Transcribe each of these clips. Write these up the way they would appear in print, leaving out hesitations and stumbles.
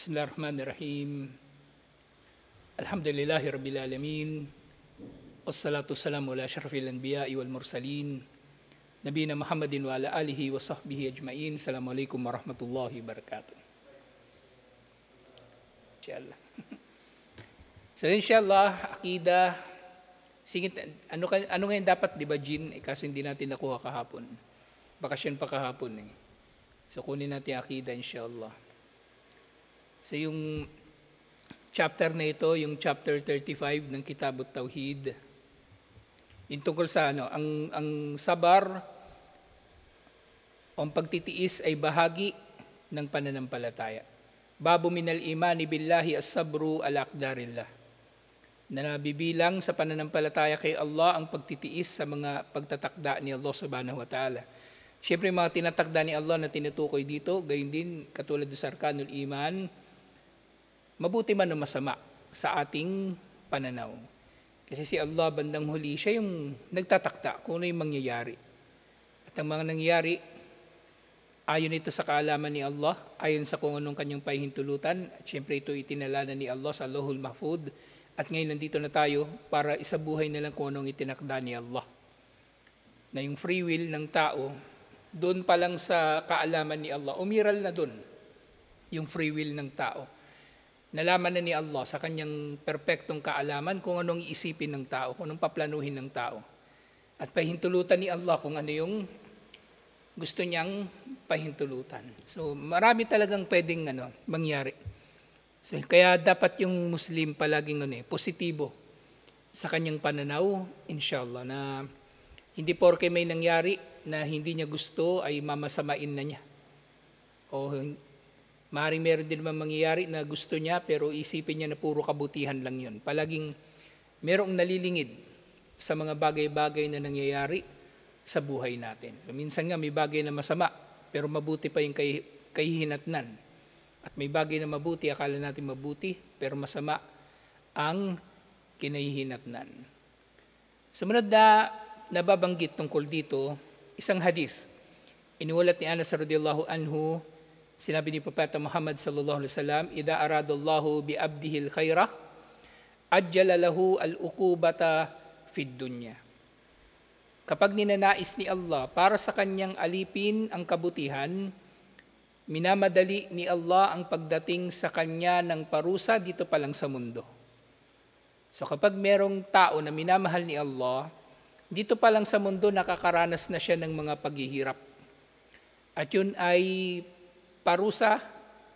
Bismillahirrahmanirrahim. Alhamdulillahi Rabbil Alamin. Wassalatu wassalamu ala asyrafil anbiya'i wal mursalin. Nabiyina Muhammadin wa ala alihi wa sahbihi ajma'in. Assalamualaikum warahmatullahi wabarakatuh. Inshallah. So inshallah, akida. Sige, ano ngayon dapat, di ba, Jin? Kaso hindi natin nakuha kahapon. Bakasyon pa kahapon eh. So kunin natin akida inshallah. So yung chapter na ito, yung chapter 35 ng Kitab at-Tauhid, yung tungkol sa ang sabar o ang pagtitiis ay bahagi ng pananampalataya. Babu minal imani billahi as-sabru ala aqdarillah. Na nabibilang sa pananampalataya kay Allah ang pagtitiis sa mga pagtatakda ni Allah subhanahu wa ta'ala. Siyempre mga tinatakda ni Allah na tinutukoy dito, gayon din katulad sa Arkanul Iman, mabuti man o masama sa ating pananaw. Kasi si Allah bandang huli, siya yung nagtatakda kung ano yung mangyayari. At ang mga nangyayari, ayon ito sa kaalaman ni Allah, ayon sa kung anong kanyang pahintulutan, at siyempre ito itinalanan ni Allah sa Lauhul Mahfud, at ngayon nandito na tayo para isabuhay na lang kung anong itinakda ni Allah. Na yung free will ng tao, doon pa lang sa kaalaman ni Allah, umiral na doon yung free will ng tao. Nalaman na ni Allah sa kanyang perpektong kaalaman kung anong iisipin ng tao, kung anong paplanuhin ng tao. At pahintulutan ni Allah kung ano yung gusto niyang pahintulutan. So marami talagang pwedeng mangyari. So, kaya dapat yung Muslim palaging positibo sa kanyang pananaw, inshallah, na hindi porke may nangyari na hindi niya gusto ay mamasamain na niya. O maaaring meron din naman mangyayari na gusto niya pero isipin niya na puro kabutihan lang yun. Palaging merong nalilingid sa mga bagay-bagay na nangyayari sa buhay natin. So, minsan nga may bagay na masama pero mabuti pa yung kahihinatnan. At may bagay na mabuti, akala natin mabuti pero masama ang kinahihinatnan. Sumunod na nababanggit tungkol dito, isang hadith. Inuulat ni Anas radhiyallahu anhu, sinabi ni Propeta Muhammad sallallahu alaihi wasallam, "Idza aradallahu bi 'abdihi al-khaira, ajjala lahu al-uqubata fid dunya." Kapag ninanais ni Allah para sa kanyang alipin ang kabutihan, minamadali ni Allah ang pagdating sa kanya ng parusa dito pa lang sa mundo. So kapag merong tao na minamahal ni Allah, dito pa lang sa mundo nakakaranas na siya ng mga paghihirap. At yun ay parusa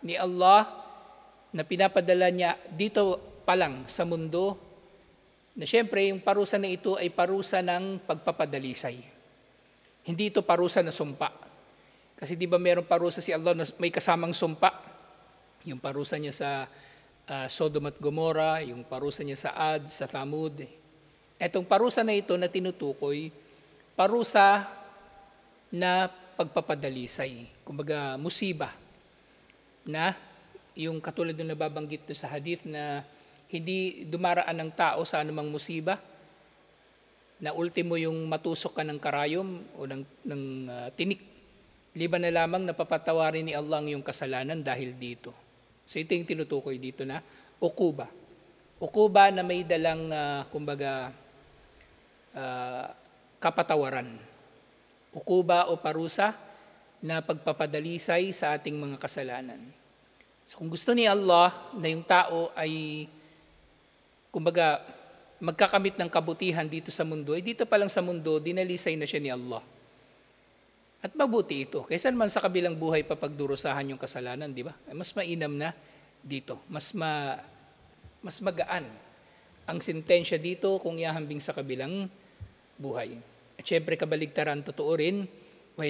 ni Allah na pinapadala niya dito pa lang sa mundo, na siyempre yung parusa na ito ay parusa ng pagpapadalisay. Hindi ito parusa na sumpa. Kasi di ba mayroong parusa si Allah na may kasamang sumpa? Yung parusa niya sa Sodom at Gomorrah, yung parusa niya sa Ad, sa Thamud. Etong parusa na ito na tinutukoy, parusa na pagpapadalisay. Kumbaga musiba na yung katulad ng nababanggit sa hadith na hindi dumaraan ng tao sa anumang musiba, na ultimo yung matusok ka ng karayom o ng tinik. Liban na lamang napapatawarin ni Allah ang iyong kasalanan dahil dito. So ito yung tinutukoy dito na ukuba. Ukuba na may dalang, kapatawaran. Ukuba o parusa na pagpapadalisay sa ating mga kasalanan. So kung gusto ni Allah na yung tao ay, magkakamit ng kabutihan dito sa mundo, ay dito pa lang sa mundo, dinalisay na siya ni Allah. At mabuti ito. Kaysa naman sa kabilang buhay pa pagdurusahan yung kasalanan, di ba? Ay mas mainam na dito. Mas magaan ang sentensya dito kung ihahambing sa kabilang buhay. At syempre kabaligtaran, totoo rin, wa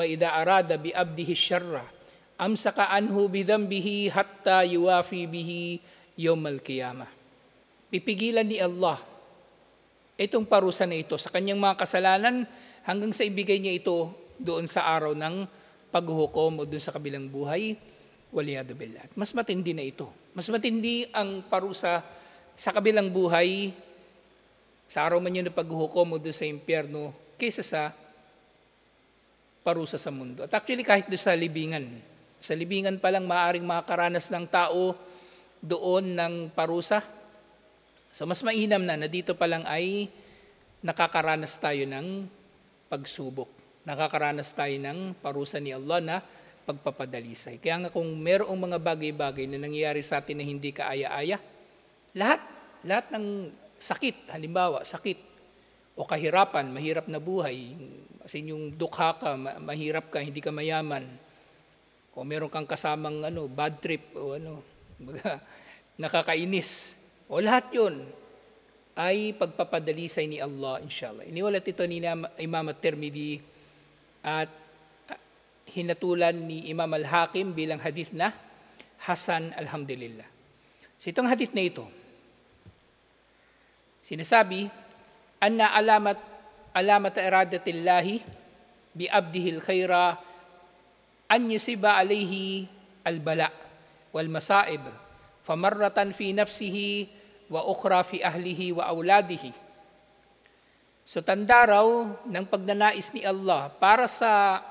idha arada bi abdihi syarra amsaka anhu bidambihi hatta yuwafi bihi yawmal qiyamah. Pipigilan ni Allah itong parusa na ito sa kanyang mga kasalanan hanggang sa ibigay niya ito doon sa araw ng paghuhukom o doon sa kabilang buhay, waliyadu billah. Mas matindi na ito. Mas matindi ang parusa sa kabilang buhay, sa araw man yun na paghuhukom o doon sa impyerno, kaysa sa parusa sa mundo. At actually kahit doon sa libingan, Sa libingan pa lang maaring makaranas ng tao doon ng parusa. So mas mainam na dito pa lang ay nakakaranas tayo ng pagsubok. Nakakaranas tayo ng parusa ni Allah na pagpapadalisay. Kaya nga kung mayroong mga bagay-bagay na nangyayari sa atin na hindi kaaya-aya, lahat ng sakit, halimbawa sakit o kahirapan, mahirap na buhay, kasi yung dukha ka, mahirap ka, hindi ka mayaman, o meron kang kasamang bad trip o nakakainis, o lahat yun ay pagpapadalisay ni Allah, inshallah. Iniwalat ito ni Imam At-Tirmidhi at hinatulan ni Imam Al-Hakim bilang hadith na Hasan, alhamdulillah. So itong hadith na ito, sinasabi, anna alamat iradatillahi bi abdihil khaira an yusiba alayhi al-bala wal masaib famarratan fi nafsihi wa ukhra fi ahlihi wa auladihi. So tanda raw ng pagnanais ni Allah para sa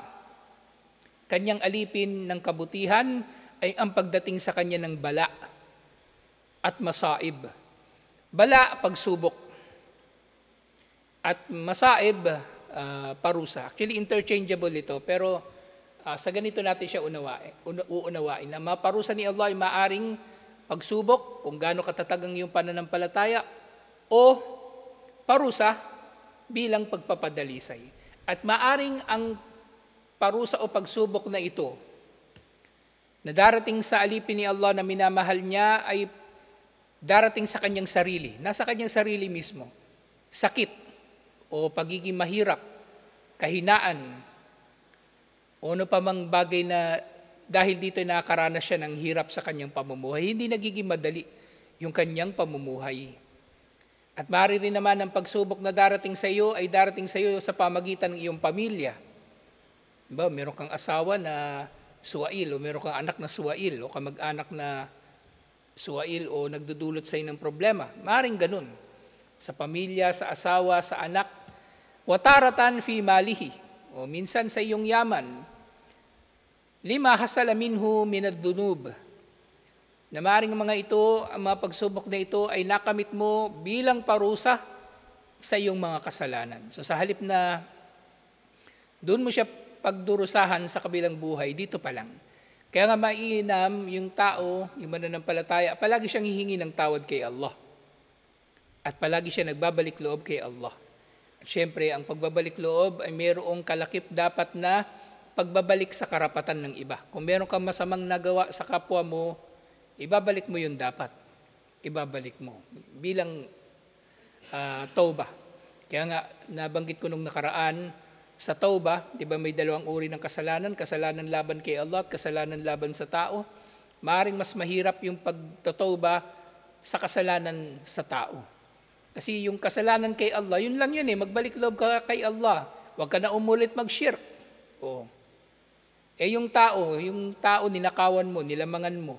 kanyang alipin ng kabutihan ay ang pagdating sa kanya ng bala at masaib. Bala, pagsubok. At masaib, parusa. Actually, interchangeable ito, pero sa ganito natin siya uunawain. Na maparusa ni Allah ay maaring pagsubok, kung gaano katatag ang iyong pananampalataya, o parusa bilang pagpapadalisay. At maaring ang parusa o pagsubok na ito, na darating sa alipin ni Allah na minamahal niya, ay darating sa kanyang sarili, nasa kanyang sarili mismo. Sakit o pagiging mahirap, kahinaan, o ano pa mang bagay na dahil dito ay nakakaranas siya ng hirap sa kanyang pamumuhay, hindi nagiging madali yung kanyang pamumuhay. At maaari rin naman ang pagsubok na darating sa iyo ay darating sa iyo sa pamagitan ng iyong pamilya. Diba, meron kang asawa na suwail o meron kang anak na suwail o kamag-anak na suwail o nagdudulot sa iyo ng problema. Maaring ganun. Sa pamilya, sa asawa, sa anak. Wataratan fi malihi. O minsan sa iyong yaman. Lima hasala minhu minad-dunub. Na maaring mga ito, ang mga pagsubok na ito ay nakamit mo bilang parusa sa iyong mga kasalanan. So sa halip na doon mo siya pagdurusahan sa kabilang buhay, dito pa lang. Kaya nga mainam yung tao, yung mananampalataya, palagi siyang hihingi ng tawad kay Allah. At palagi siya nagbabalik loob kay Allah. At syempre, ang pagbabalik loob ay mayroong kalakip dapat na pagbabalik sa karapatan ng iba. Kung meron kang masamang nagawa sa kapwa mo, ibabalik mo yun dapat. Ibabalik mo. Bilang tauba. Kaya nga, nabanggit ko nung nakaraan, sa tauba, di ba may dalawang uri ng kasalanan, kasalanan laban kay Allah at kasalanan laban sa tao. Maaring mas mahirap yung pagtotauba sa kasalanan sa tao. Kasi yung kasalanan kay Allah, yun lang yun magbalik loob ka kay Allah. Huwag ka na umulit mag-shirk. Oh. Yung tao ninakawan mo, nilamangan mo.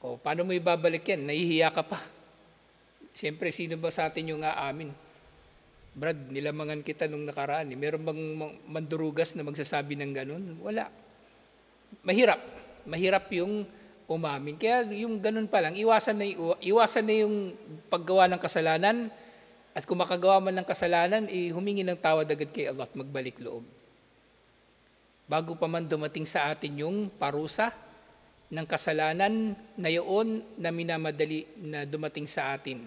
O, paano mo ibabalik yan? Nahihiya ka pa. Siyempre, sino ba sa atin yung aamin? Brad, nilamangan kita nung nakaraan. Meron bang mandurugas na magsasabi ng ganun? Wala. Mahirap yung umamin. Kaya yung ganun pa lang, iwasan na yung paggawa ng kasalanan. At kung makagawa man ng kasalanan, humingi ng tawad agad kay Allah at magbalik loob. Bago pa man dumating sa atin yung parusa ng kasalanan na yun na minamadali na dumating sa atin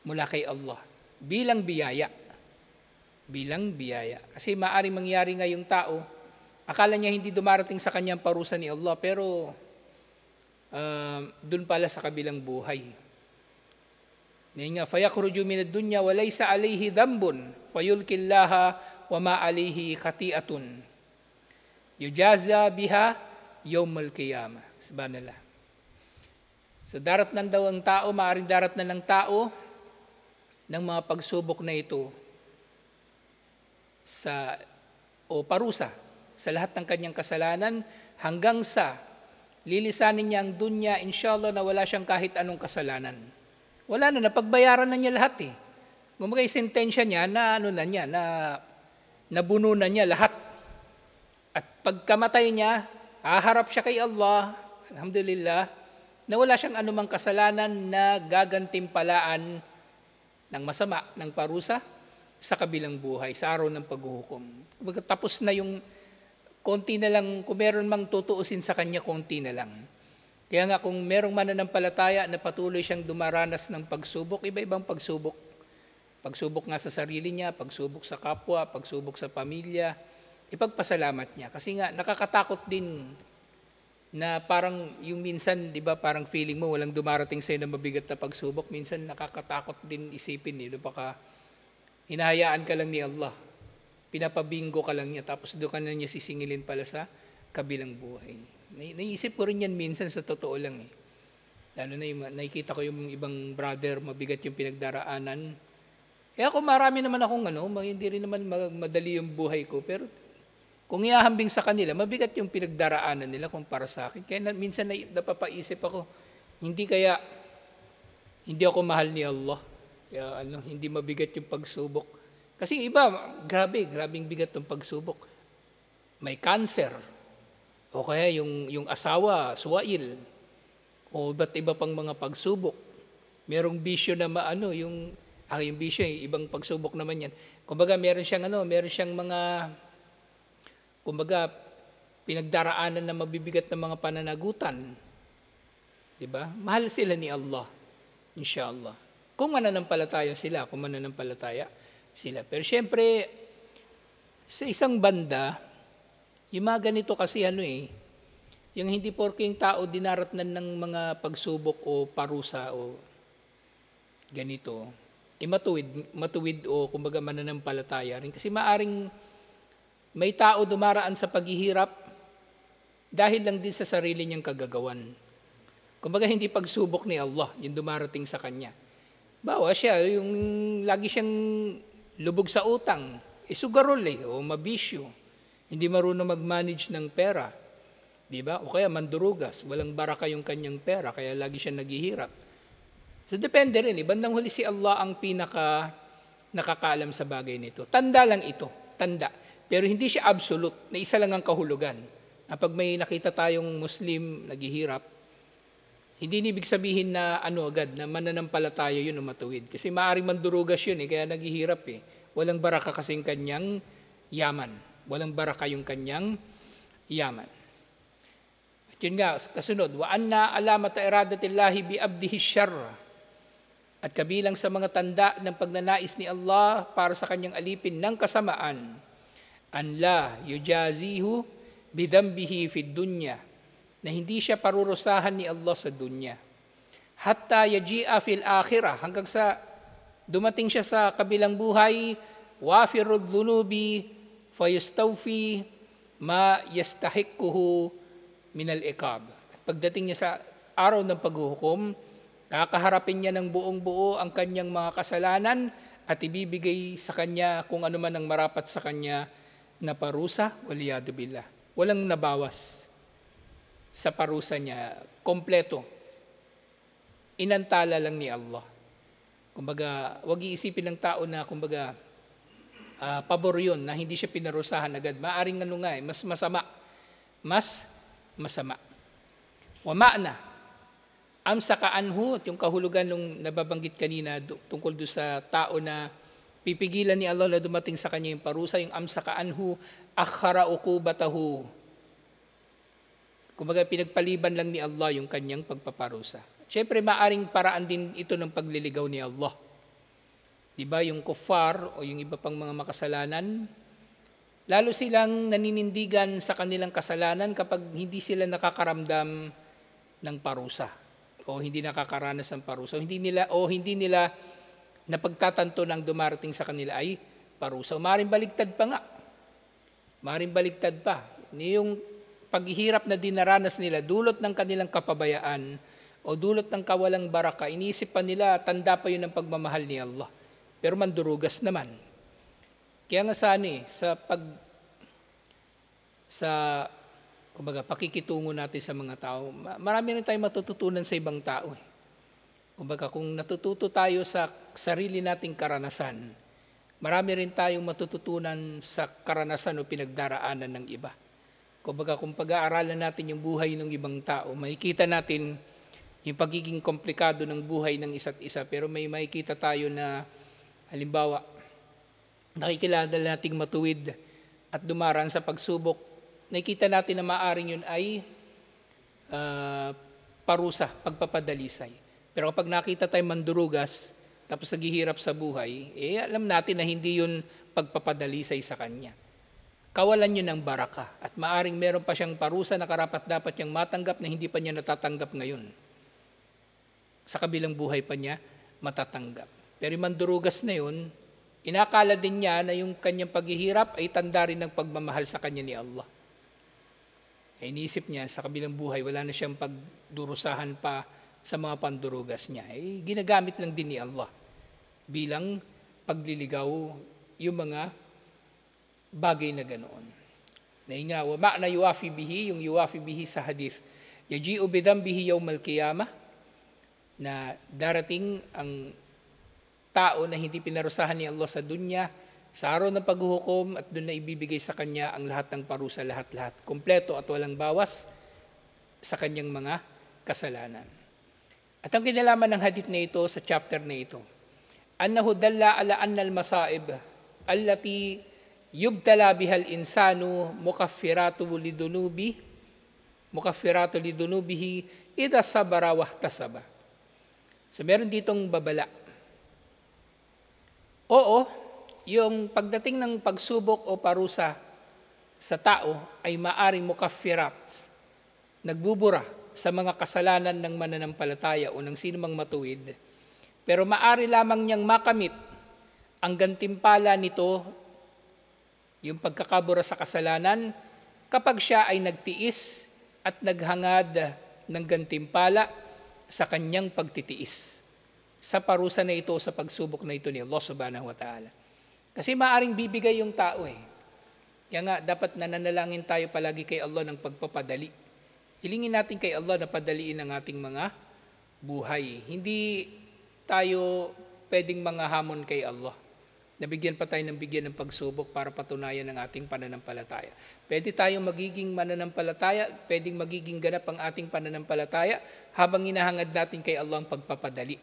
mula kay Allah. Bilang biyaya. Kasi maaaring mangyari nga yung tao, akala niya hindi dumarating sa kanyang parusa ni Allah, pero dun pala sa kabilang buhay. Ngayon nga, fayakhruju minad dunya wa laysa alayhi dhanbun fayulqillaha wa ma alayhi khati'atun. Yujaza biha yawmal qiyamah. Subhanallah. So daratnan daw ang tao, maaaring daratnan ng tao ng mga pagsubok na ito o parusa sa lahat ng kanyang kasalanan hanggang sa lilisanin niya ang dunya, inshallah, na wala siyang kahit anong kasalanan. Wala na, napagbayaran na niya lahat Kumbaga sentensya niya na nabuno na niya lahat. At pagkamatay niya, haharap siya kay Allah, alhamdulillah, na wala siyang anumang kasalanan na gagantimpalaan ng masama, ng parusa sa kabilang buhay, sa araw ng paghuhukom. Tapos na yung konti na lang, kung meron mang tutuusin sa kanya, konti na lang. Kaya nga kung merong mananampalataya na patuloy siyang dumaranas ng pagsubok, iba-ibang pagsubok. Pagsubok nga sa sarili niya, pagsubok sa kapwa, pagsubok sa pamilya, ipagpasalamat niya. Kasi nga nakakatakot din na parang yung minsan, di ba, parang feeling mo walang dumarating sa'yo na mabigat na pagsubok. Minsan nakakatakot din isipin, baka hinahayaan ka lang ni Allah. Pinapabingo ka lang niya, tapos doon ka na niya sisingilin pala sa kabilang buhay. Naisip ko rin yan minsan, sa totoo lang. Lalo na yung, nakikita ko yung ibang brother, mabigat yung pinagdaraanan. Ako marami naman akong hindi rin naman madali yung buhay ko, pero kung iahambing sa kanila, mabigat yung pinagdaraanan nila kumpara sa akin. Kaya minsan napapaisip ako, hindi ako mahal ni Allah. Kaya hindi mabigat yung pagsubok. Kasi iba, grabing bigat yung pagsubok. May cancer. O kaya yung asawa, suwail. O ba't iba pang mga pagsubok. Merong bisyo na yung bisyo, ibang pagsubok naman yan. Kumbaga meron siyang mga pinagdaraanan na mabibigat na mga pananagutan. Diba? Mahal sila ni Allah. Inshallah. Kung mananampalataya sila. Pero syempre, sa isang banda, yung mga ganito kasi yung hindi porke yung tao dinaratnan ng mga pagsubok o parusa o ganito, matuwid o kumbaga mananampalataya rin. Kasi maaring may tao dumaraan sa paghihirap dahil lang din sa sarili niyang kagagawan. Kumbaga hindi pagsubok ni Allah yung dumarating sa kanya. Bawa siya, yung lagi siyang lubog sa utang, sugarol o mabisyo. Hindi marunong mag-manage ng pera. Diba? O kaya mandurugas, walang baraka yung kanyang pera, kaya lagi siya naghihirap. So depende rin, bandang huli si Allah ang nakakaalam sa bagay nito. Tanda lang ito, tanda. Pero hindi siya absolute, na isa lang ang kahulugan. Kapag may nakita tayong Muslim naghihirap, hindi ibig sabihin na agad, na mananampalataya yun o matuwid. Kasi maaaring mandurugas yun, kaya naghihirap. Walang baraka kasing kanyang yaman. Walang baraka yung kanyang yaman. At yun nga, kasunod, wa anna alamata iradatillahi bi abdihi syarra. At kabilang sa mga tanda ng pagnanais ni Allah para sa kanyang alipin ng kasamaan, an la yujazihu bidambihi fid dunya, na hindi siya parurusahan ni Allah sa dunya. Hatta yaji'a fil akhirah, hanggang sa dumating siya sa kabilang buhay, wafirud dhunubi fayastawfi ma yastahiquhu minal iqab. Pagdating niya sa araw ng paghuhukom, kakaharapin niya ng buong buo ang kanyang mga kasalanan at ibibigay sa kanya kung ano man ang marapat sa kanya na parusa, waliyadu billah. Walang nabawas sa parusa niya, kompleto. Inantala lang ni Allah. Kumbaga, wag iisipin ng tao na pabor yun, na hindi siya pinarusahan agad. Maaring mas masama. Mas masama. Wa ma'na, amsaka anhu, at yung kahulugan nung nababanggit kanina tungkol doon sa tao na pipigilan ni Allah na dumating sa kanya yung parusa, yung amsaka anhu, akhara uqubatahu. Kumbaga, pinagpaliban lang ni Allah yung kanyang pagpaparusa. Siyempre, maaring paraan din ito ng pagliligaw ni Allah. Diba, yung kuffar o yung iba pang mga makasalanan, lalo silang naninindigan sa kanilang kasalanan kapag hindi sila nakakaramdam ng parusa o hindi nakakaranas ng parusa o hindi nila napagtatanto ng dumarating sa kanila ay parusa. Maaaring baligtad pa nga. Maaaring baligtad pa. Yung paghihirap na dinaranas nila, dulot ng kanilang kapabayaan o dulot ng kawalang baraka, iniisip pa nila, tanda pa yun ng pagmamahal ni Allah. Pero mandurugas naman. Kaya nga pakikitungo natin sa mga tao, marami rin tayong matututunan sa ibang tao. Kumbaga, kung natututo tayo sa sarili nating karanasan, marami rin tayong matututunan sa karanasan o pinagdaraanan ng iba. Kumbaga, kung pag-aaralan natin yung buhay ng ibang tao, makikita natin yung pagiging komplikado ng buhay ng isa't isa. Pero may makikita tayo na, halimbawa, nakikilala nating matuwid at dumaraan sa pagsubok. Nakikita natin na maaaring yun ay parusa, pagpapadalisay. Pero kapag nakita tayo mandurugas, tapos naghihirap sa buhay, alam natin na hindi yun pagpapadalisay sa kanya. Kawalan yun ng baraka. At maaring meron pa siyang parusa na karapat dapat niyang matanggap na hindi pa niya natatanggap ngayon. Sa kabilang buhay pa niya matatanggap. Pero yung mandurugas na yun, inakala din niya na yung kanyang paghihirap ay tanda rin ng pagmamahal sa kanya ni Allah. Iniisip niya, sa kabilang buhay, wala na siyang pagdurusahan pa sa mga pandurugas niya. Ginagamit lang din ni Allah bilang pagliligaw yung mga bagay na ganoon. Nainga, wa ma'na yuwafi bihi, yung yuwafi bihi sa hadith, yaji'u bidambihi yawmal qiyamah, na darating ang tao na hindi pinarusahan ni Allah sa dunya, sa araw ng paghuhukom, at doon na ibibigay sa kanya ang lahat ng parusa, lahat-lahat, kompleto at walang bawas sa kanyang mga kasalanan. At ang kinalaman ng hadith na ito sa chapter na ito, annahu dalla ala anna al-masaib allati yubtala bihal insanu mukaffiratu lidunubihi idha sabara wahtasaba. So meron ditong babala. Oo, yung pagdating ng pagsubok o parusa sa tao ay maaring mukaffirat, nagbubura sa mga kasalanan ng mananampalataya o ng sinumang matuwid. Pero maari lamang niyang makamit ang gantimpala nito, yung pagkakabura sa kasalanan, kapag siya ay nagtiis at naghangad ng gantimpala sa kanyang pagtitiis sa parusa na ito, sa pagsubok na ito ni Allah subhanahu wa ta'ala. Kasi maaring bibigay yung tao Kaya nga, dapat nananalangin tayo palagi kay Allah ng pagpapadali. Hilingin natin kay Allah na padaliin ang ating mga buhay. Hindi tayo pwedeng manghahamon kay Allah. Nabigyan pa tayo ng bigyan ng pagsubok para patunayan ang ating pananampalataya. Pwede tayong magiging mananampalataya, pwedeng magiging ganap ang ating pananampalataya habang hinahangad natin kay Allah ang pagpapadali.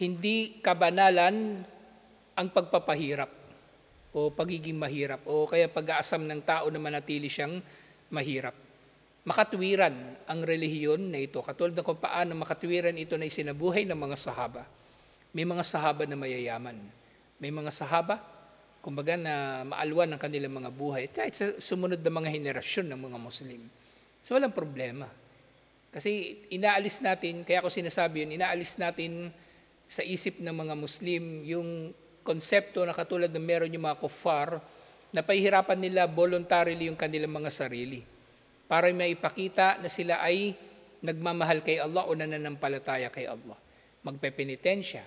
Hindi kabanalan ang pagpapahirap o pagiging mahirap o kaya pag-aasam ng tao na manatili siyang mahirap. Makatwiran ang relihiyon na ito. Katulad ng kung paano makatwiran ito na isinabuhay ng mga sahaba. May mga sahaba na mayayaman. May mga sahaba, kumbaga na maalwan ng kanilang mga buhay. Kahit sa sumunod na mga henerasyon ng mga Muslim. So walang problema. Kasi inaalis natin, kaya ako sinasabi yun, inaalis natin sa isip ng mga Muslim yung konsepto na katulad ng meron yung mga kuffar na pahihirapan nila voluntarily yung kanilang mga sarili para maipakita na sila ay nagmamahal kay Allah o nananampalataya kay Allah. Magpepenitensya.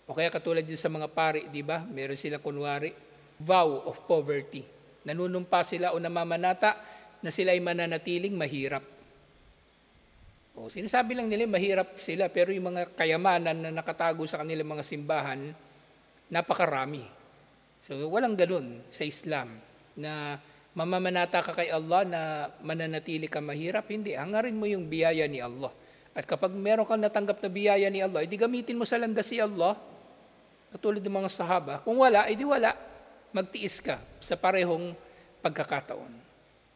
O kaya katulad din sa mga pari, di ba? Meron sila kunwari, vow of poverty. Nanunumpa sila o namamanata na sila ay mananatiling mahirap. O sinasabi lang nila mahirap sila, pero yung mga kayamanan na nakatago sa kanilang mga simbahan, napakarami. So walang ganun sa Islam na mamamanata ka kay Allah na mananatili ka mahirap. Hindi, hangarin mo yung biyaya ni Allah. At kapag meron kang natanggap na biyaya ni Allah, edi gamitin mo sa landas si Allah. Katulad ng mga sahaba. Kung wala, edi wala. Magtiis ka sa parehong pagkakataon.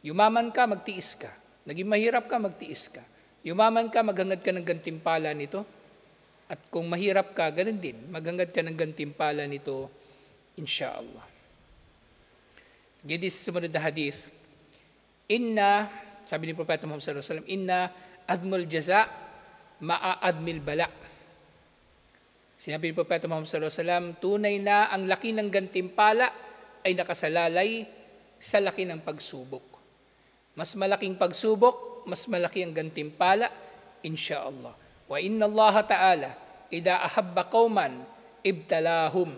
Yumaman ka, magtiis ka. Naging mahirap ka, magtiis ka. Yumaman ka, maghangad ka ng gantimpala nito. At kung mahirap ka, ganun din. Maghangad ka ng gantimpala nito, insyaallah. Gedi sa sumunod na hadith, sabi ni Propeta Muhammad sallallahu alaihi wasallam, inna admul jaza ma'admil bala. Sinabi ni Propeta Muhammad sallallahu alaihi wasallam, tunay na ang laki ng gantimpala ay nakasalalay sa laki ng pagsubok. Mas malaking pagsubok, mas malaki ang gantimpala, insyaallah. Wa inna Allah ta'ala, idha ahabba qauman, ibtalahum.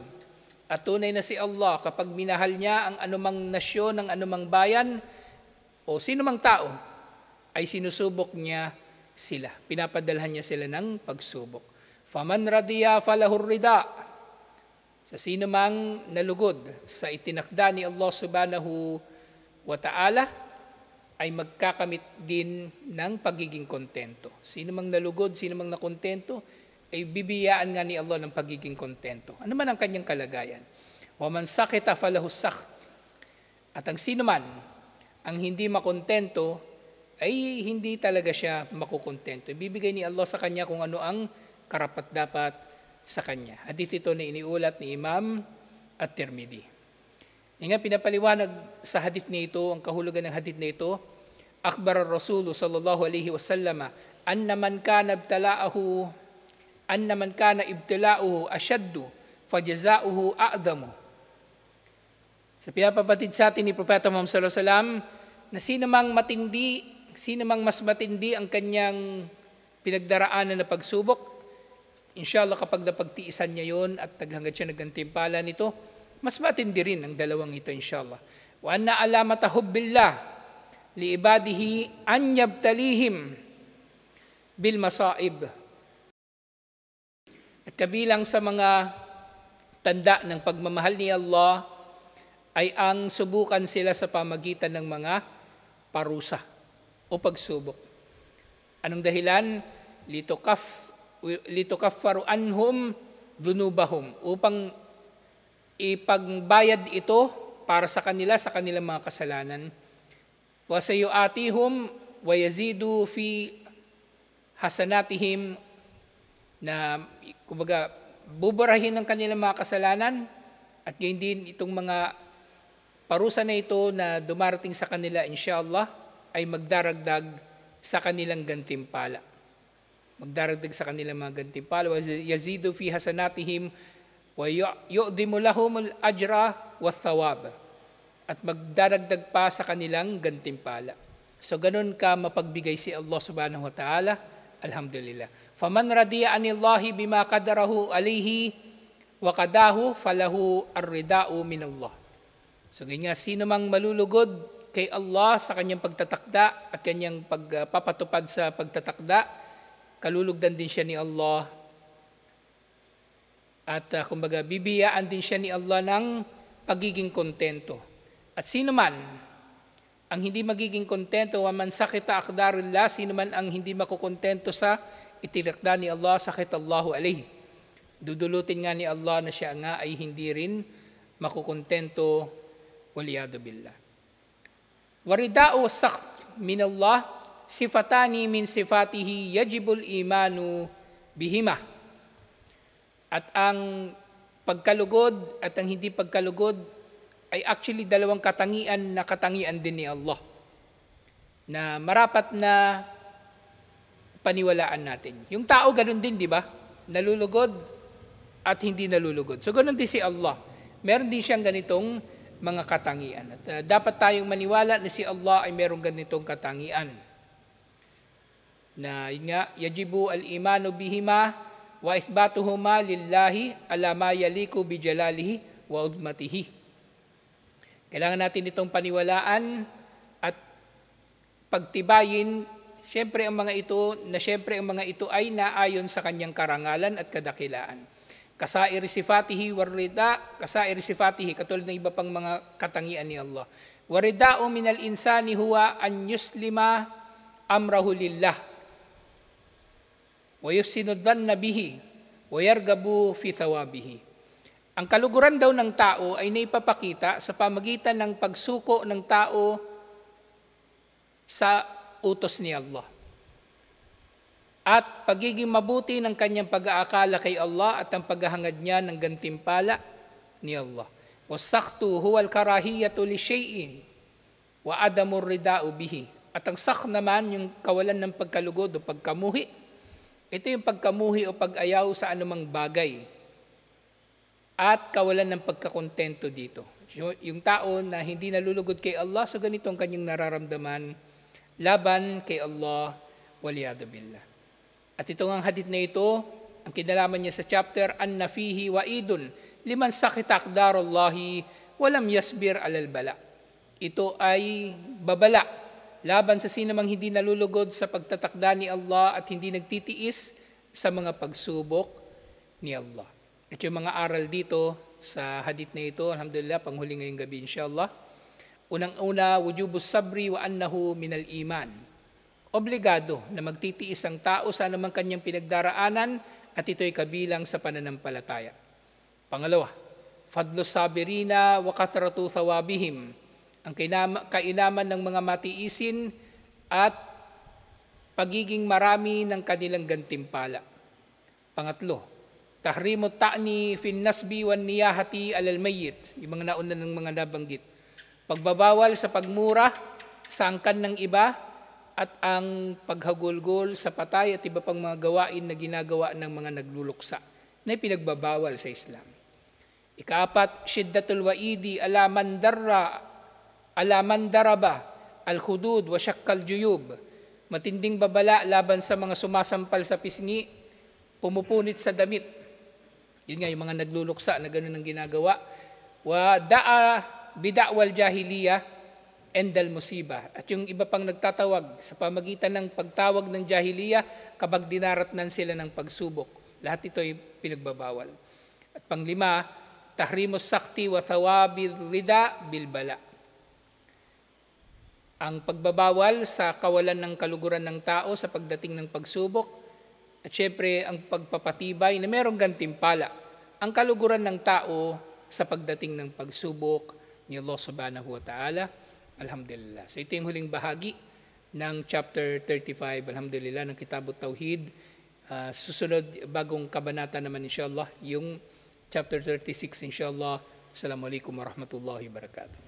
At tunay na si Allah, kapag minahal niya ang anumang nasyon, ang anumang bayan, o sinumang tao, ay sinusubok niya sila. Pinapadalhan niya sila ng pagsubok. Faman radiya falahur rida. Sa sino mang nalugod sa itinakda ni Allah subhanahu wa ta'ala, ay magkakamit din ng pagiging kontento. Sino mang nalugod, sino mang nakontento, ay bibiyaan nga ni Allah ng pagiging kontento. Ano man ang kanyang kalagayan. وَمَنْ سَقِطَ فَلَهُ السَّخْطُ. At ang sino man ang hindi makontento, ay hindi talaga siya makukontento. Ibibigay ni Allah sa kanya kung ano ang karapat-dapat sa kanya. Hadith ito na iniulat ni Imam At-Tirmidhi. Nga pinapaliwanag sa hadith na ito, ang kahulugan ng hadith na ito, Akbar ar-Rasul sallallahu alaihi wasallam anna man kana ibtila'uhu ashaddu fajaza'uhu a'damu. Sa pinapabatid sa atin ni Propeta Muhammad sallallahu alaihi wasallam na sino mang mas matindi ang kanyang pinagdaraanan na pagsubok, inshallah kapag napagtiisan niya yon at hanggat siya naggantimpala nito, mas matindi rin ang dalawang ito inshallah. Wa anna alamata hubbillah li ibadihi an yabtalihim bil masaib. At kabilang sa mga tanda ng pagmamahal ni Allah ay ang subukan sila sa pamagitan ng mga parusa o pagsubok. Anong dahilan? Litukaffaru anhum dhunubahum, upang ipagbayad ito para sa kanilang mga kasalanan. Wa sayu'atihim wa yazidu fi hasanatihim, na kumbaga buburahin ng kanilang mga kasalanan, at gayon din itong mga parusa na ito na dumarating sa kanila inshallah ay magdaragdag sa kanilang gantimpala. Magdaragdag sa kanilang mga gantimpala. Wa yazidu fi hasanatihim wa yu'dimu lahum al-ajra wa thawab. At magdaragdag pa sa kanilang gantimpala. So ganun ka mapagbigay si Allah subhanahu wa ta'ala. Alhamdulillah. Faman radiya anillahi bima qadarahu alayhi wa qadahu falahu ar-rida'u min Allah. So ganyan, sino mang malulugod kay Allah sa kanyang pagtatakda at kanyang pagpapatupad sa pagtatakda, kalulugdan din siya ni Allah. At kumbaga, bibiyaan din siya ni Allah ng pagiging kontento. At sino man ang hindi magiging kontento, waman sakita akdarillah, sino man ang hindi makukontento sa itinakda ni Allah, sakit Allahu alayhi. Dudulutin nga ni Allah na siya nga ay hindi rin makukontento, waliyadu billah. Warida'u sakht min Allah, sifatani min sifatihi yajibul imanu bihima. At ang pagkalugod at ang hindi pagkalugod ay actually dalawang katangian na katangian din ni Allah, na marapat na paniwalaan natin. Yung tao ganun din, di ba? Nalulugod at hindi nalulugod. So ganun din si Allah. Meron din siyang ganitong mga katangian. At dapat tayong maniwala na si Allah ay merong ganitong katangian. Na yun nga, yajibu al-imanu bihima wa ithbatuhuma lillahi ala ma yaliku bi jalalihi wa udmatihi. Kailangan natin itong paniwalaan at pagtibayin, siyempre ang mga ito ay naayon sa kanyang karangalan at kadakilaan. Kasairi sifatihi warida, kasairi sifatihi, katulad ng iba pang mga katangian ni Allah. Warida'u minal insani huwa an yuslima amrahu lillah wa yufsinu dhanna bihi wa yargabu fi thawabihi. Ang kaluguran daw ng tao ay naipapakita sa pamagitan ng pagsuko ng tao sa utos ni Allah at pagiging mabuti ng kanyang pag-aakala kay Allah at ang paghahangad niya ng gantimpala ni Allah. Wasaktu huwal karahiyatu li shay'in wa adamur rida'u bihi. At ang sak naman, yung kawalan ng pagkalugod o pagkamuhi, ito yung pagkamuhi o pag-ayaw sa anumang bagay at kawalan ng pagkakontento dito. Yung tao na hindi nalulugod kay Allah, so ganito ang kanyang nararamdaman laban kay Allah, waliyadu billah. At ito ang hadith na ito, ang kinalaman niya sa chapter, anna fihi wa'idun liman sakita aqdarullahi walam yasbir alal bala. Ito ay babala laban sa sinamang hindi nalulugod sa pagtatakda ni Allah at hindi nagtitiis sa mga pagsubok ni Allah. At yung mga aral dito sa hadith na ito, alhamdulillah, panghuli ngayong gabi inshallah, Unang-una, wujubus sabri wa annahu minal iman. Obligado na magtitiis ang tao sa anumang kanyang pinagdaraanan at ito'y kabilang sa pananampalataya. Pangalawa, fadlus sabirina wa kathratu thawabihim. Ang kainaman ng mga matiisin at pagiging marami ng kanilang gantimpala. Pangatlo, tahrimut ta'ni fin nasbi wan niyahati alal mayyit. Yung mga nauna ng mga nabanggit. Pagbabawal sa pagmura sa angkan ng iba at ang paghagulgol sa patay at iba pang mga gawain na ginagawa ng mga nagluluksa na pinagbabawal sa Islam. Ikaapat, shiddatul waidi ala man daraba al-hudud wa syakkal juyub. Matinding babala laban sa mga sumasampal sa pisngi, pumupunit sa damit. Yun nga yung mga nagluluksa na gano'n ang ginagawa. Wa da'a bida'wal jahiliya endal musiba. At yung iba pang nagtatawag sa pamagitan ng pagtawag ng jahiliya kapag dinaratnan sila ng pagsubok. Lahat ito ay pinagbabawal. At panglima, tahrimus sakti wa thawabil rida bilbala. Ang pagbabawal sa kawalan ng kaluguran ng tao sa pagdating ng pagsubok at syempre ang pagpapatibay na merong gantimpala. Ang kaluguran ng tao sa pagdating ng pagsubok ni Allah subhanahu wa ta'ala. Alhamdulillah. So ito yung huling bahagi ng chapter 35, alhamdulillah, ng Kitabut Tauhid. Susunod, bagong kabanata naman inshallah, yung chapter 36 inshallah. Assalamualaikum warahmatullahi wabarakatuh.